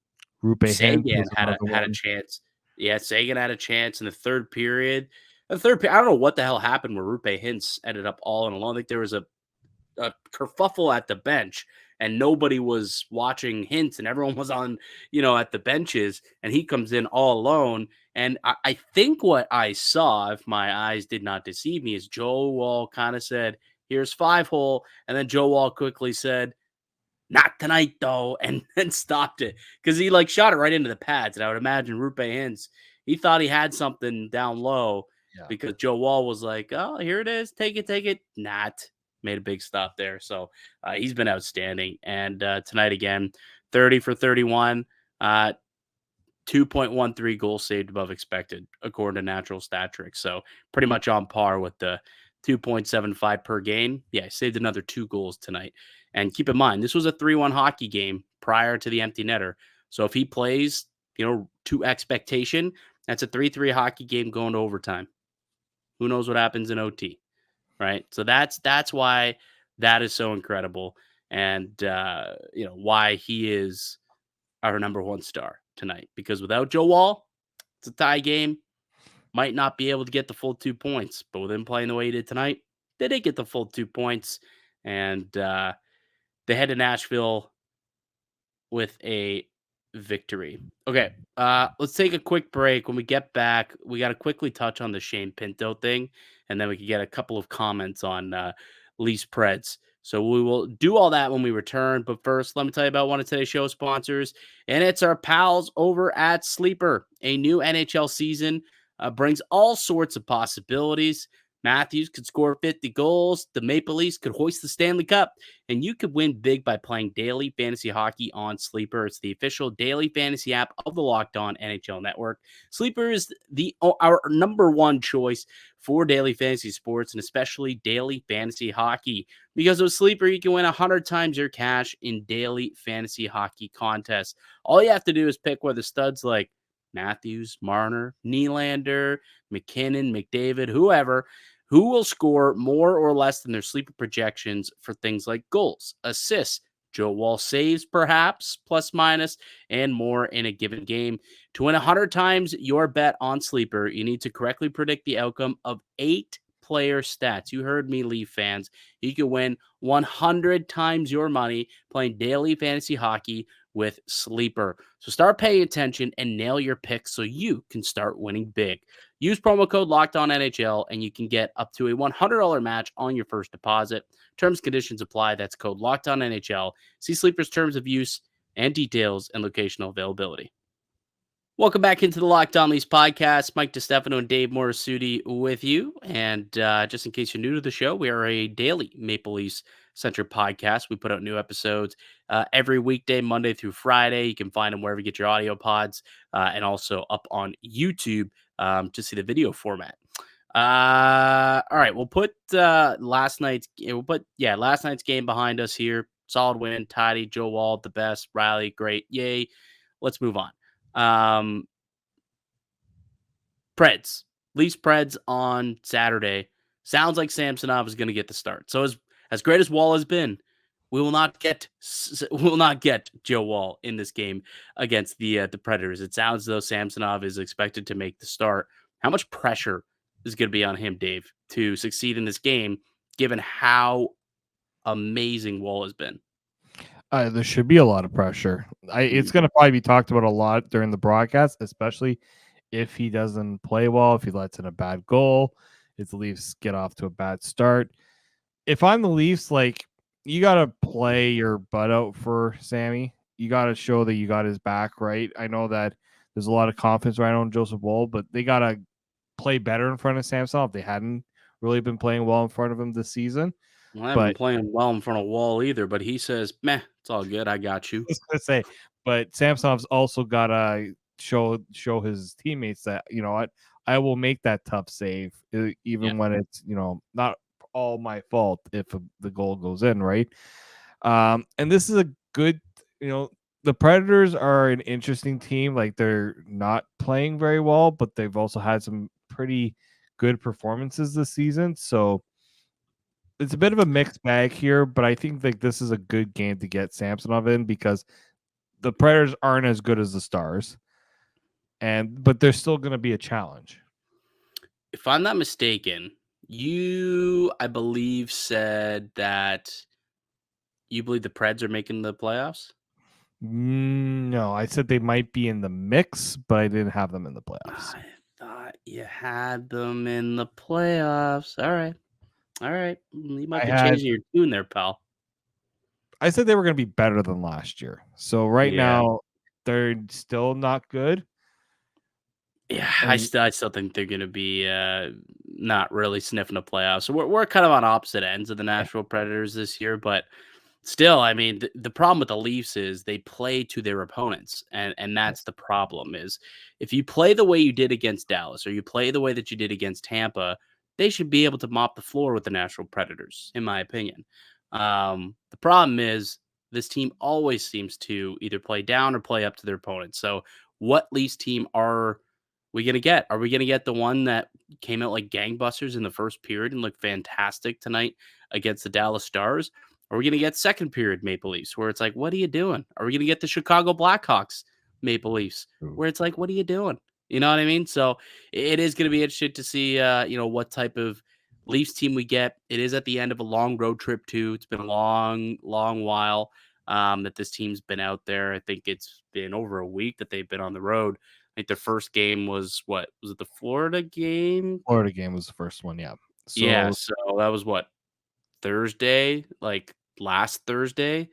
[SPEAKER 3] Rupe Hintz
[SPEAKER 1] Sagan
[SPEAKER 3] was
[SPEAKER 1] had a
[SPEAKER 3] another one.
[SPEAKER 1] chance. Yeah, Sagan had a chance in the third period. I don't know what the hell happened where Rupe Hintz ended up all in alone. I think there was a kerfuffle at the bench and nobody was watching Hintz and everyone was on, at the benches and he comes in all alone. And I think what I saw, if my eyes did not deceive me, is Joe Woll kind of said, here's 5-hole. And then Joe Woll quickly said, not tonight though, and then stopped it because he shot it right into the pads. And I would imagine Rupe Hintz, he thought he had something down low because Joe Woll was like, oh, here it is. Take it. Not. Made a big stop there. So he's been outstanding. And tonight again, 30 for 31, 2.13 goals saved above expected, according to Natural Stat Trick. So pretty much on par with the 2.75 per game. Yeah, saved another 2 goals tonight. And keep in mind, this was a 3-1 hockey game prior to the empty netter. So if he plays, to expectation, that's a 3-3 hockey game going to overtime. Who knows what happens in OT, right? So that's why that is so incredible, and why he is our number one star tonight. Because without Joe Woll, it's a tie game. Might not be able to get the full 2 points, but with him playing the way he did tonight, they did get the full 2 points, and they head to Nashville with a victory. Okay, let's take a quick break. When we get back, we got to quickly touch on the Shane Pinto thing, and then we can get a couple of comments on Leafs Preds. So we will do all that when we return. But first, let me tell you about one of today's show sponsors, and it's our pals over at Sleeper. A new NHL season brings all sorts of possibilities. Matthews could score 50 goals. The Maple Leafs could hoist the Stanley Cup. And you could win big by playing daily fantasy hockey on Sleeper. It's the official daily fantasy app of the Locked On NHL Network. Sleeper is our number one choice for daily fantasy sports and especially daily fantasy hockey. Because with Sleeper, you can win 100 times your cash in daily fantasy hockey contests. All you have to do is pick where the studs like Matthews, Marner, Nylander, McKinnon, McDavid, whoever, who will score more or less than their sleeper projections for things like goals, assists, Joe Woll saves, perhaps, plus minus, and more in a given game. To win 100 times your bet on Sleeper, you need to correctly predict the outcome of 8 player stats. You heard me, Leaf fans. You can win 100 times your money playing daily fantasy hockey with Sleeper. So start paying attention and nail your picks so you can start winning big. Use promo code LOCKEDONNHL and you can get up to a $100 match on your first deposit. Terms and conditions apply. That's code LOCKEDONNHL. See Sleeper's terms of use and details and locational availability. Welcome back into the Locked On Leafs podcast. Mike DiStefano and Dave Morassutti with you. And just in case you're new to the show, we are a daily Maple Leafs centric podcast. We put out new episodes every weekday, Monday through Friday. You can find them wherever you get your audio pods and also up on YouTube to see the video format. All right, we'll put last night's game behind us here. Solid win, tidy. Joe Woll, the best. Rielly, great. Yay. Let's move on. Preds. Leafs Preds on Saturday. Sounds like Samsonov is going to get the start. So as great as Woll has been, we will not get Joe Woll in this game against the Predators. It sounds as though Samsonov is expected to make the start. How much pressure is going to be on him, Dave, to succeed in this game, given how amazing Woll has been?
[SPEAKER 3] There should be a lot of pressure. It's going to probably be talked about a lot during the broadcast, especially if he doesn't play well, if he lets in a bad goal, if the Leafs get off to a bad start. If I'm the Leafs, you got to play your butt out for Sammy. you got to show that you got his back, right? I know that there's a lot of confidence right on Joseph Woll, but they got to play better in front of Samsonov. They hadn't really been playing well in front of him this season.
[SPEAKER 1] Well, I haven't been
[SPEAKER 3] But
[SPEAKER 1] playing well in front of Wall either, but he says, "Meh, it's all good. I got you."
[SPEAKER 3] I was gonna say, but Samsonov's also gotta show his teammates that, you know what, I will make that tough save,
[SPEAKER 1] Yeah.
[SPEAKER 3] even when it's, not all my fault if the goal goes in, right? And this is a good, the Predators are an interesting team. Like, they're not playing very well, but they've also had some pretty good performances this season. So it's a bit of a mixed bag here, but I think like this is a good game to get Samsonov in because the Predators aren't as good as the Stars, but they're still going to be a challenge.
[SPEAKER 1] If I'm not mistaken, you, I believe, said that you believe the Preds are making the playoffs?
[SPEAKER 3] No, I said they might be in the mix, but I didn't have them in the playoffs.
[SPEAKER 1] I thought you had them in the playoffs. All right. All right. You might be changing your tune there, pal.
[SPEAKER 3] I said they were going to be better than last year. So right
[SPEAKER 1] Yeah.
[SPEAKER 3] now, they're still not good.
[SPEAKER 1] Yeah, I still think they're going to be not really sniffing the playoffs. So we're kind of on opposite ends of the Nashville Predators this year, but still, I mean, the problem with the Leafs is they play to their opponents, and that's the problem. Is if you play the way you did against Dallas or you play the way that you did against Tampa, they should be able to mop the floor with the Nashville Predators, in my opinion. The problem is this team always seems to either play down or play up to their opponents. So, what Leafs team are we gonna get? Are we gonna get the one that came out like gangbusters in the first period and looked fantastic tonight against the Dallas Stars? Are we gonna get second period Maple Leafs where it's like, what are you doing? Are we gonna get the Chicago Blackhawks Maple Leafs where it's like, what are you doing? You know what I mean? So it is gonna be interesting to see what type of Leafs team we get. It is at the end of a long road trip too. It's been a long, long while that this team's been out there. I think it's been over a week that they've been on the road. I think their first game was what? Was it the Florida game?
[SPEAKER 3] Florida game was the first one, yeah.
[SPEAKER 1] Yeah,
[SPEAKER 3] So
[SPEAKER 1] so that was what? Thursday, like last Thursday.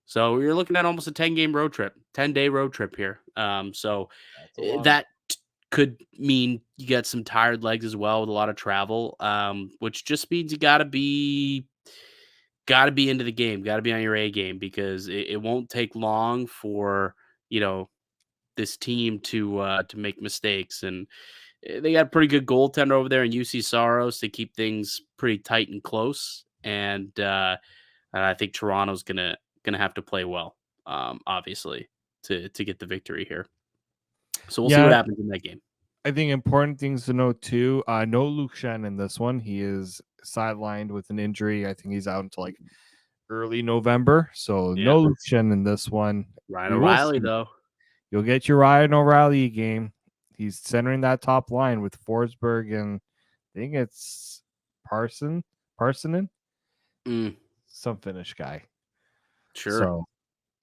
[SPEAKER 1] So you're looking at almost a 10-game road trip, 10-day road trip here. So
[SPEAKER 3] that's a lot.
[SPEAKER 1] that could mean you get some tired legs as well with a lot of travel, which just means you gotta be into the game, gotta be on your A game because it won't take long for this team to make mistakes. And they got a pretty good goaltender over there in UC Saros to keep things pretty tight and close. And I think Toronto's gonna have to play well, obviously, to get the victory here. So we'll see what
[SPEAKER 3] yeah,
[SPEAKER 1] happens in that game.
[SPEAKER 3] I think important things to note too. No Luke Shen in this one. He is sidelined with an injury. I think he's out until like early November. So
[SPEAKER 1] Yeah.
[SPEAKER 3] no Luke Shen in this one.
[SPEAKER 1] Ryan
[SPEAKER 3] We will
[SPEAKER 1] O'Reilly,
[SPEAKER 3] see.
[SPEAKER 1] though.
[SPEAKER 3] You'll get your Ryan O'Reilly game. He's centering that top line with Forsberg and I think it's Parsonen, some Finnish guy.
[SPEAKER 1] Sure.
[SPEAKER 3] So,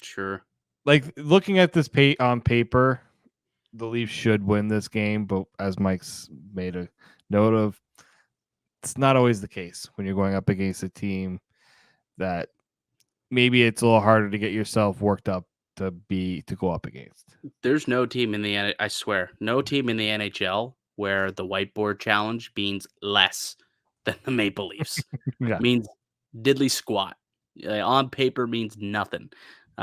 [SPEAKER 1] Sure.
[SPEAKER 3] like looking at this on paper, the Leafs should win this game, but as Mike's made a note of, it's not always the case when you're going up against a team that maybe it's a little harder to get yourself worked up to go up against.
[SPEAKER 1] There's no team in the I swear, no team in the NHL where the whiteboard challenge means less than the Maple Leafs.
[SPEAKER 3] Yeah.
[SPEAKER 1] Means diddly squat. On paper means nothing. They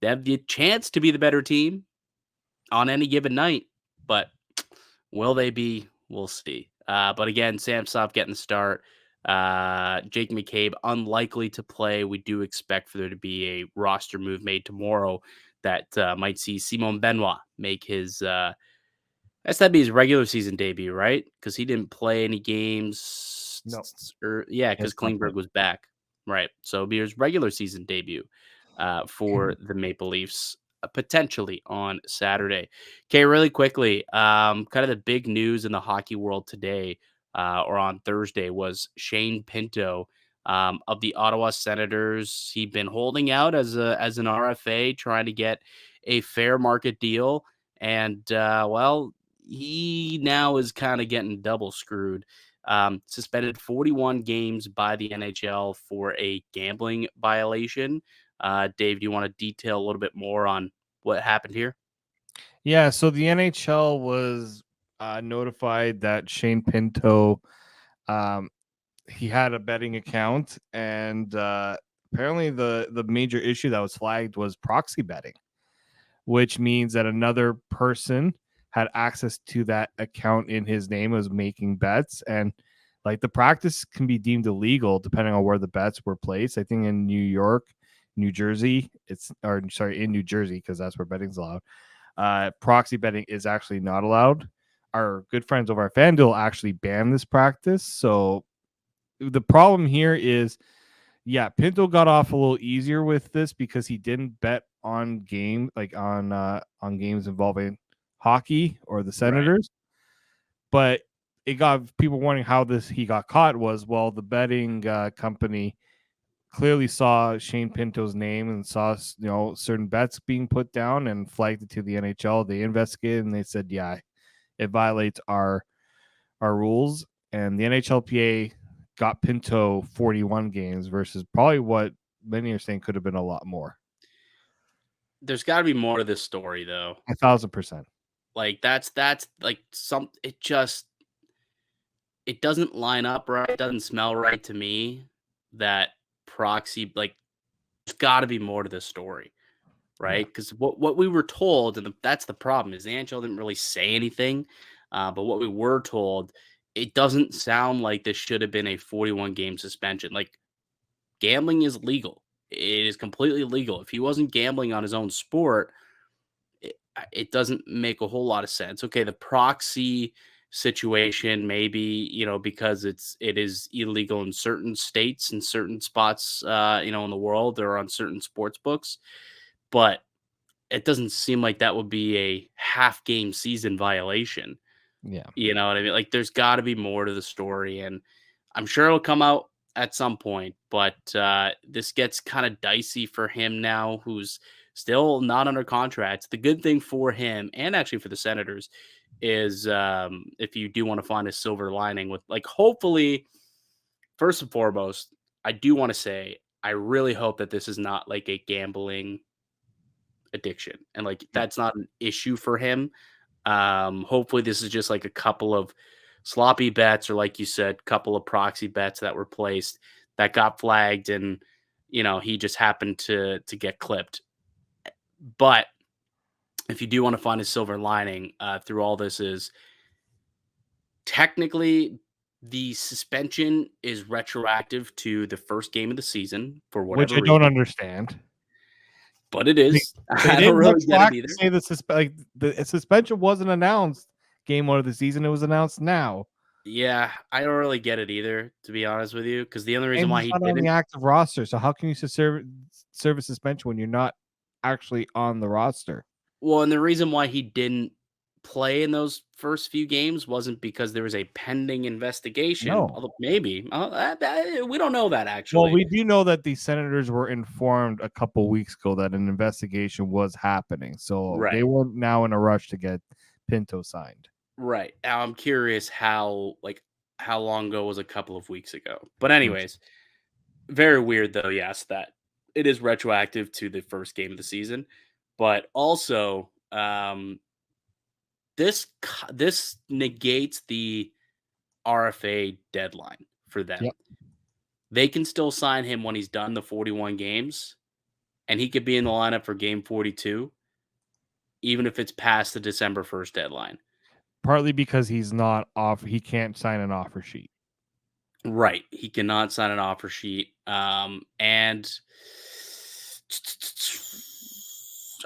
[SPEAKER 1] have the chance to be the better team on any given night, but will they be? We'll see. But again, Samsonov getting the start. Jake McCabe unlikely to play. We do expect for there to be a roster move made tomorrow that might see Simon Benoit make his that'd be his regular season debut, right? Because he didn't play any games.
[SPEAKER 3] No.
[SPEAKER 1] Yeah, because Klingberg was back. Right. So it'll be his regular season debut for the Maple Leafs, potentially on Saturday. Okay, really quickly, kind of the big news in the hockey world today or on Thursday was Shane Pinto of the Ottawa Senators. He'd been holding out as an RFA, trying to get a fair market deal. And, well, he now is kind of getting double screwed. Suspended 41 games by the NHL for a gambling violation. Dave, do you want to detail a little bit more on what happened here?
[SPEAKER 3] Yeah, so the NHL was notified that Shane Pinto, um, he had a betting account, and apparently the major issue that was flagged was proxy betting, which means that another person had access to that account in his name, was making bets, and like the practice can be deemed illegal depending on where the bets were placed. I think in New York, New Jersey, in New Jersey, because that's where betting's allowed. Proxy betting is actually not allowed. Our good friends over at FanDuel actually banned this practice. So the problem here is, yeah, Pinto got off a little easier with this because he didn't bet on on games involving hockey or the
[SPEAKER 1] Right.
[SPEAKER 3] Senators. But it got people wondering how he got caught was, well, the betting company clearly saw Shane Pinto's name and saw certain bets being put down and flagged it to the NHL. They investigated and they said, yeah, it violates our rules. And the NHLPA got Pinto 41 games versus probably what many are saying could have been a lot more.
[SPEAKER 1] There's got to be more to this story, though.
[SPEAKER 3] 1,000%.
[SPEAKER 1] Like that's like it doesn't line up right. It doesn't smell right to me that proxy, like, there's got to be more to this story,
[SPEAKER 3] Yeah.
[SPEAKER 1] right? Because what we were told, and that's the problem, is the NHL didn't really say anything. But what we were told, it doesn't sound like this should have been a 41 game suspension. Like, gambling is legal. It is completely legal. If he wasn't gambling on his own sport, it doesn't make a whole lot of sense. Okay, the proxy situation, maybe, because it is illegal in certain states and certain spots, in the world, or on certain sports books, but it doesn't seem like that would be a half game season violation.
[SPEAKER 3] Yeah.
[SPEAKER 1] You know what I mean? Like, there's got to be more to the story, and I'm sure it'll come out at some point. But this gets kind of dicey for him now, who's still not under contract. The good thing for him, and actually for the Senators, is if you do want to find a silver lining with, like, hopefully, first and foremost, I do want to say I really hope that this is not like a gambling addiction, and like that's not an issue for him. Hopefully this is just like a couple of sloppy bets, or like you said, couple of proxy bets that were placed that got flagged, and he just happened to get clipped. But if you do want to find a silver lining through all this, is technically the suspension is retroactive to the first game of the season for
[SPEAKER 3] Which
[SPEAKER 1] whatever
[SPEAKER 3] I don't
[SPEAKER 1] reason,
[SPEAKER 3] understand.
[SPEAKER 1] but it
[SPEAKER 3] They,
[SPEAKER 1] is.
[SPEAKER 3] they
[SPEAKER 1] I don't
[SPEAKER 3] didn't
[SPEAKER 1] really get it
[SPEAKER 3] retroactively
[SPEAKER 1] either.
[SPEAKER 3] say the suspension wasn't announced game 1 of the season. It was announced now.
[SPEAKER 1] Yeah, I don't really get it either, to be honest with you, because the only reason
[SPEAKER 3] And
[SPEAKER 1] why
[SPEAKER 3] he's
[SPEAKER 1] he
[SPEAKER 3] not on the
[SPEAKER 1] didn't.
[SPEAKER 3] active roster. So how can you serve a suspension when you're not actually on the roster?
[SPEAKER 1] Well, and the reason why he didn't play in those first few games wasn't because there was a pending investigation,
[SPEAKER 3] No.
[SPEAKER 1] although maybe, we don't know that
[SPEAKER 3] Well,
[SPEAKER 1] actually.
[SPEAKER 3] we do know that the Senators were informed a couple weeks ago that an investigation was happening. So they
[SPEAKER 1] Right,
[SPEAKER 3] were now in a rush to get Pinto signed.
[SPEAKER 1] right. Now I'm curious how long ago was a couple of weeks ago. But
[SPEAKER 3] Yes.
[SPEAKER 1] anyways, very weird though, yes, that it is retroactive to the first game of the season, but also, this negates the RFA deadline for them.
[SPEAKER 3] Yep.
[SPEAKER 1] They can still sign him when he's done the 41 games, and he could be in the lineup for game 42, even if it's past the December 1st deadline.
[SPEAKER 3] Partly because he's not off. He can't sign an offer sheet.
[SPEAKER 1] Right. He cannot sign an offer sheet. And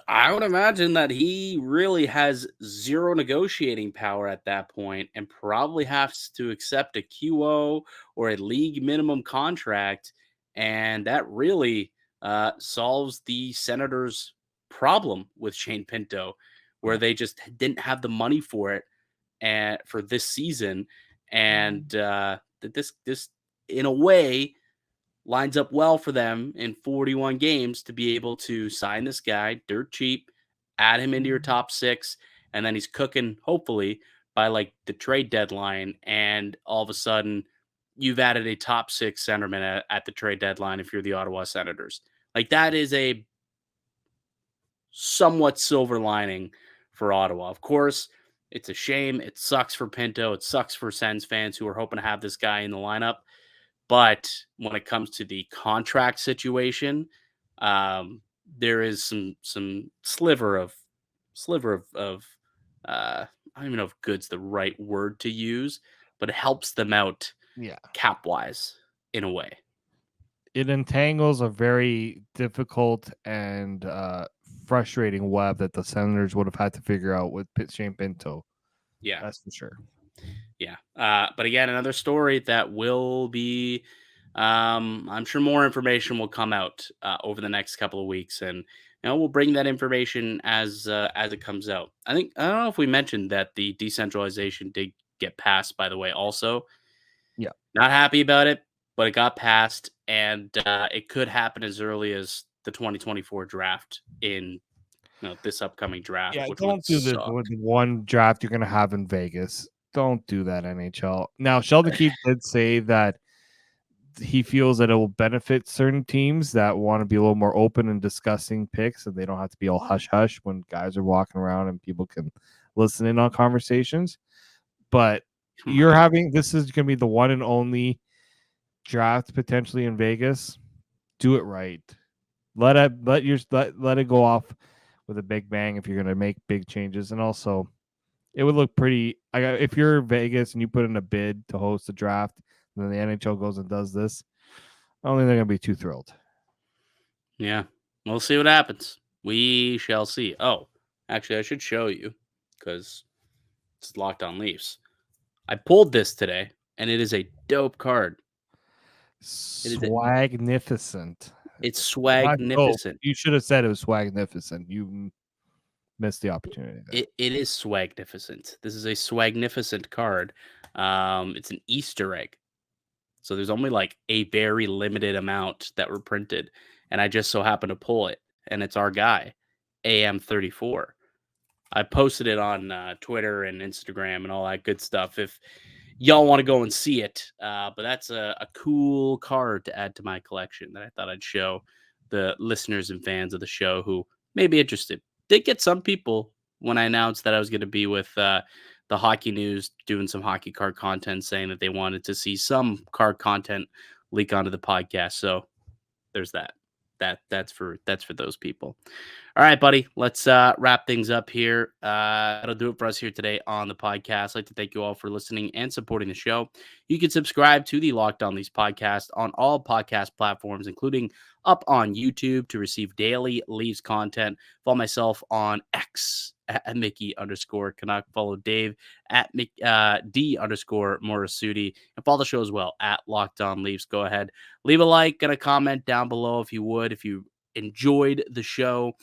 [SPEAKER 1] I would imagine that he really has zero negotiating power at that point, and probably has to accept a QO or a league minimum contract. And that really solves the Senators' problem with Shane Pinto, where
[SPEAKER 3] Yeah.
[SPEAKER 1] they just didn't have the money for it, and for this season. And this in a way lines up well for them in 41 games to be able to sign this guy dirt cheap, add him into your top six, and then he's cooking, hopefully, by like the trade deadline. And all of a sudden, you've added a top six centerman at the trade deadline if you're the Ottawa Senators. Like, that is a somewhat silver lining for Ottawa. Of course, it's a shame. It sucks for Pinto. It sucks for Sens fans who are hoping to have this guy in the lineup. But when it comes to the contract situation, there is some sliver of I don't even know if good's the right word to use, but it helps them out
[SPEAKER 3] Yeah.
[SPEAKER 1] cap wise in a way.
[SPEAKER 3] It entangles a very difficult and frustrating web that the Senators would have had to figure out with Shane Pinto.
[SPEAKER 1] Yeah.
[SPEAKER 3] That's for sure.
[SPEAKER 1] Yeah. But again, another story that will be, I'm sure more information will come out over the next couple of weeks, and we'll bring that information as it comes out. I don't know if we mentioned that the decentralization did get passed, by the way. Also,
[SPEAKER 3] Yeah.
[SPEAKER 1] not happy about it, but it got passed, and it could happen as early as the 2024 draft in this upcoming draft,
[SPEAKER 3] Yeah,
[SPEAKER 1] which would
[SPEAKER 3] don't do this
[SPEAKER 1] suck.
[SPEAKER 3] with one draft you're gonna have in Vegas. Don't do that, NHL. Now, Sheldon Keefe did say that he feels that it will benefit certain teams that want to be a little more open and discussing picks, and they don't have to be all hush hush when guys are walking around and people can listen in on conversations. But this is gonna be the one and only draft potentially in Vegas. Do it right. Let it go off with a big bang if you're going to make big changes. And also, it would look pretty. If you're Vegas and you put in a bid to host a draft, and then the NHL goes and does this, I don't think they're going to be too thrilled.
[SPEAKER 1] Yeah, we'll see what happens. We shall see. Oh, actually, I should show you because it's Locked On Leafs. I pulled this today, and it is a dope card.
[SPEAKER 3] Swagnificent.
[SPEAKER 1] It's
[SPEAKER 3] Not dope.
[SPEAKER 1] swagnificent.
[SPEAKER 3] You should have said it was swagnificent. You missed the opportunity there.
[SPEAKER 1] It is swagnificent. This is a swagnificent card. It's an Easter egg. So there's only like a very limited amount that were printed, and I just so happened to pull it, and it's our guy, AM34. I posted it on Twitter and Instagram and all that good stuff if y'all want to go and see it. But that's a cool card to add to my collection that I thought I'd show the listeners and fans of the show who may be interested. Did get some people when I announced that I was going to be with the Hockey News doing some hockey card content saying that they wanted to see some card content leak onto the podcast. So there's that. That's for those people. All right, buddy. Let's wrap things up here. That'll do it for us here today on the podcast. I'd like to thank you all for listening and supporting the show. You can subscribe to the Locked On Leafs podcast on all podcast platforms, including up on YouTube to receive daily Leafs content. Follow myself on X at Mickey_Canuck. Follow Dave at D_Morassutti. And follow the show as well at Locked On Leafs. Go ahead. Leave a like and a comment down below if you would. If you enjoyed the show,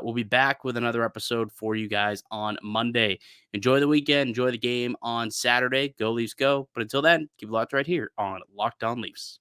[SPEAKER 1] we'll be back with another episode for you guys on Monday. Enjoy the weekend. Enjoy the game on Saturday. Go Leafs, go. But until then, keep it locked right here on Locked On Leafs.